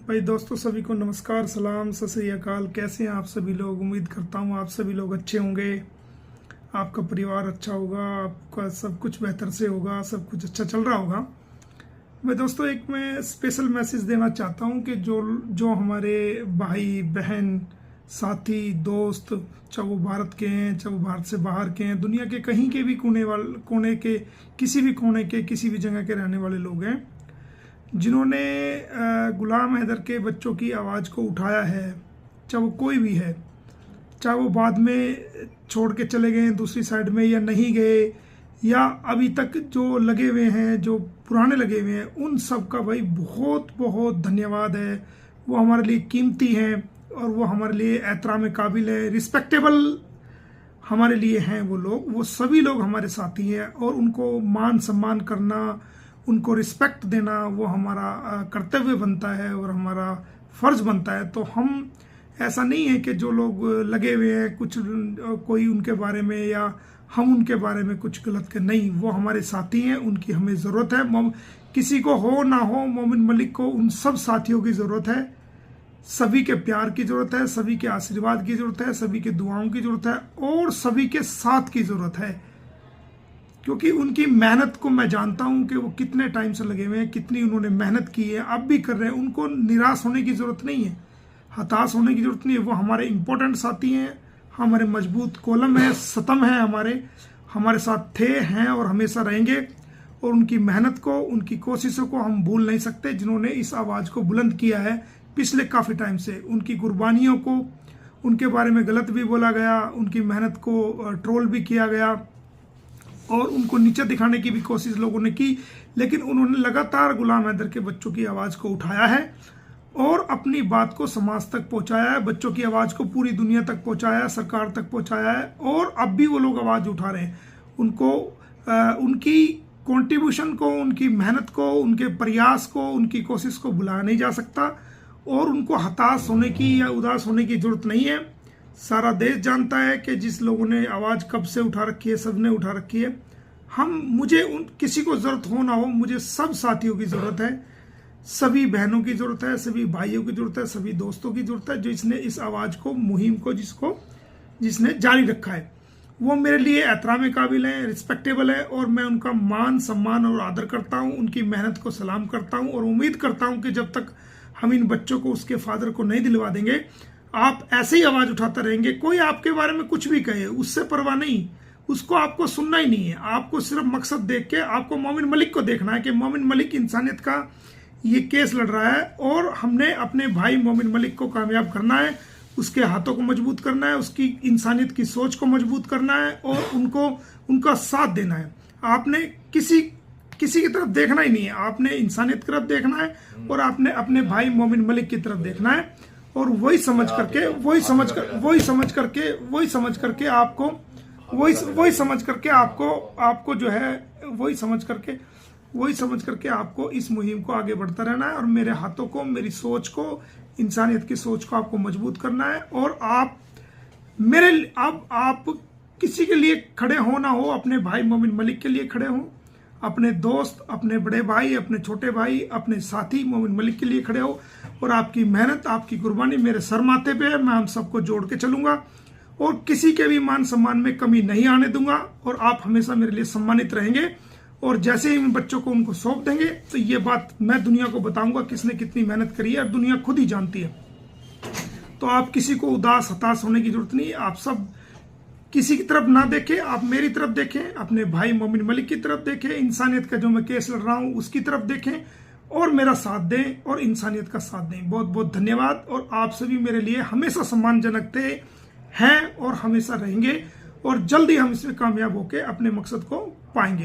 भाई दोस्तों, सभी को नमस्कार, सलाम, सत श्री अकाल। कैसे हैं आप सभी लोग? उम्मीद करता हूँ आप सभी लोग अच्छे होंगे, आपका परिवार अच्छा होगा, आपका सब कुछ बेहतर से होगा, सब कुछ अच्छा चल रहा होगा। मैं दोस्तों मैं स्पेशल मैसेज देना चाहता हूँ कि जो हमारे भाई बहन साथी दोस्त, चाहे वो भारत के हैं, चाहे वो भारत से बाहर के हैं, दुनिया के कहीं के भी कोने के किसी भी कोने के किसी भी जगह के रहने वाले लोग हैं, जिन्होंने गुलाम हैदर के बच्चों की आवाज़ को उठाया है, चाहे वो कोई भी है, चाहे वो बाद में छोड़ के चले गए दूसरी साइड में या नहीं गए, या अभी तक जो लगे हुए हैं, जो पुराने लगे हुए हैं, उन सब का भाई बहुत बहुत धन्यवाद है। वो हमारे लिए कीमती हैं और वो हमारे लिए एहतराम काबिल है, रिस्पेक्टेबल हमारे लिए हैं वो लोग। वो सभी लोग हमारे साथी हैं और उनको मान सम्मान करना, उनको रिस्पेक्ट देना वो हमारा कर्तव्य बनता है और हमारा फर्ज बनता है। तो हम ऐसा नहीं है कि जो लोग लगे हुए हैं कुछ कोई उनके बारे में या हम उनके बारे में कुछ गलत के, नहीं, वो हमारे साथी हैं, उनकी हमें ज़रूरत है। किसी को हो ना हो, मोमिन मलिक को उन सब साथियों की ज़रूरत है, सभी के प्यार की ज़रूरत है, सभी के आशीर्वाद की ज़रूरत है, सभी के दुआओं की ज़रूरत है और सभी के साथ की ज़रूरत है। क्योंकि उनकी मेहनत को मैं जानता हूं कि वो कितने टाइम से लगे हुए हैं, कितनी उन्होंने मेहनत की है, अब भी कर रहे हैं। उनको निराश होने की ज़रूरत नहीं है, हताश होने की ज़रूरत नहीं है। वो हमारे इम्पोर्टेंट साथी हैं, हमारे मजबूत कॉलम है, सतम है, हमारे साथ थे, हैं और हमेशा रहेंगे। और उनकी मेहनत को, उनकी कोशिशों को हम भूल नहीं सकते, जिन्होंने इस आवाज़ को बुलंद किया है पिछले काफ़ी टाइम से। उनकी कुर्बानियों को, उनके बारे में गलत भी बोला गया, उनकी मेहनत को ट्रोल भी किया गया और उनको नीचे दिखाने की भी कोशिश लोगों ने की, लेकिन उन्होंने लगातार गुलाम हैदर के बच्चों की आवाज़ को उठाया है और अपनी बात को समाज तक पहुंचाया है, बच्चों की आवाज़ को पूरी दुनिया तक पहुंचाया है, सरकार तक पहुंचाया है। और अब भी वो लोग आवाज़ उठा रहे हैं। उनको उनकी कंट्रीब्यूशन को, उनकी मेहनत को, उनके प्रयास को, उनकी कोशिश को भुलाया नहीं जा सकता और उनको हताश होने की या उदास होने की जरूरत नहीं है। सारा देश जानता है कि जिस लोगों ने आवाज़ कब से उठा रखी है, सबने उठा रखी है। मुझे किसी को ज़रूरत हो ना हो, मुझे सब साथियों की ज़रूरत है, सभी बहनों की ज़रूरत है, सभी भाइयों की ज़रूरत है, सभी दोस्तों की ज़रूरत है, जो इसने इस आवाज़ को, मुहिम को, जिसने जारी रखा है। वो मेरे लिए एहतराम काबिल है, रिस्पेक्टेबल है और मैं उनका मान सम्मान और आदर करता हूँ, उनकी मेहनत को सलाम करता हूँ और उम्मीद करता हूँ कि जब तक हम इन बच्चों को उसके फादर को नहीं दिलवा देंगे, आप ऐसे ही आवाज़ उठाते रहेंगे। कोई आपके बारे में कुछ भी कहे, उससे परवाह नहीं, उसको आपको सुनना ही नहीं है। आपको सिर्फ मकसद देख के आपको मोमिन मलिक को देखना है कि मोमिन मलिक इंसानियत का ये केस लड़ रहा है और हमने अपने भाई मोमिन मलिक को कामयाब करना है, उसके हाथों को मजबूत करना है, उसकी इंसानियत की सोच को मजबूत करना है और उनका साथ देना है। आपने किसी की तरफ देखना ही नहीं है, आपने इंसानियत की तरफ देखना है और आपने अपने भाई मोमिन मलिक की तरफ देखना है और वही समझ करके आपको इस मुहिम को आगे बढ़ता रहना है और मेरे हाथों को, मेरी सोच को, इंसानियत की सोच को आपको मजबूत करना है। और आप किसी के लिए खड़े हो ना हो, अपने भाई मोमिन मलिक के लिए खड़े हो, अपने दोस्त, अपने बड़े भाई, अपने छोटे भाई, अपने साथी मोमिन मलिक के लिए खड़े हो और आपकी मेहनत, आपकी कुर्बानी मेरे सर माथे पे है। मैं हम सबको जोड़ के चलूंगा और किसी के भी मान सम्मान में कमी नहीं आने दूंगा और आप हमेशा मेरे लिए सम्मानित रहेंगे। और जैसे ही इन बच्चों को उनको सौंप देंगे तो ये बात मैं दुनिया को बताऊंगा किसने कितनी मेहनत करी है और दुनिया खुद ही जानती है। तो आप किसी को उदास, हताश होने की जरूरत नहीं है। आप सब किसी की तरफ ना देखें, आप मेरी तरफ देखें, अपने भाई मोमिन मलिक की तरफ देखें, इंसानियत का जो मैं केस लड़ रहा हूं उसकी तरफ देखें और मेरा साथ दें और इंसानियत का साथ दें। बहुत बहुत धन्यवाद। और आप सभी मेरे लिए हमेशा सम्मानजनक थे, हैं और हमेशा रहेंगे और जल्दी हम इसमें कामयाब होकर अपने मकसद को पाएंगे।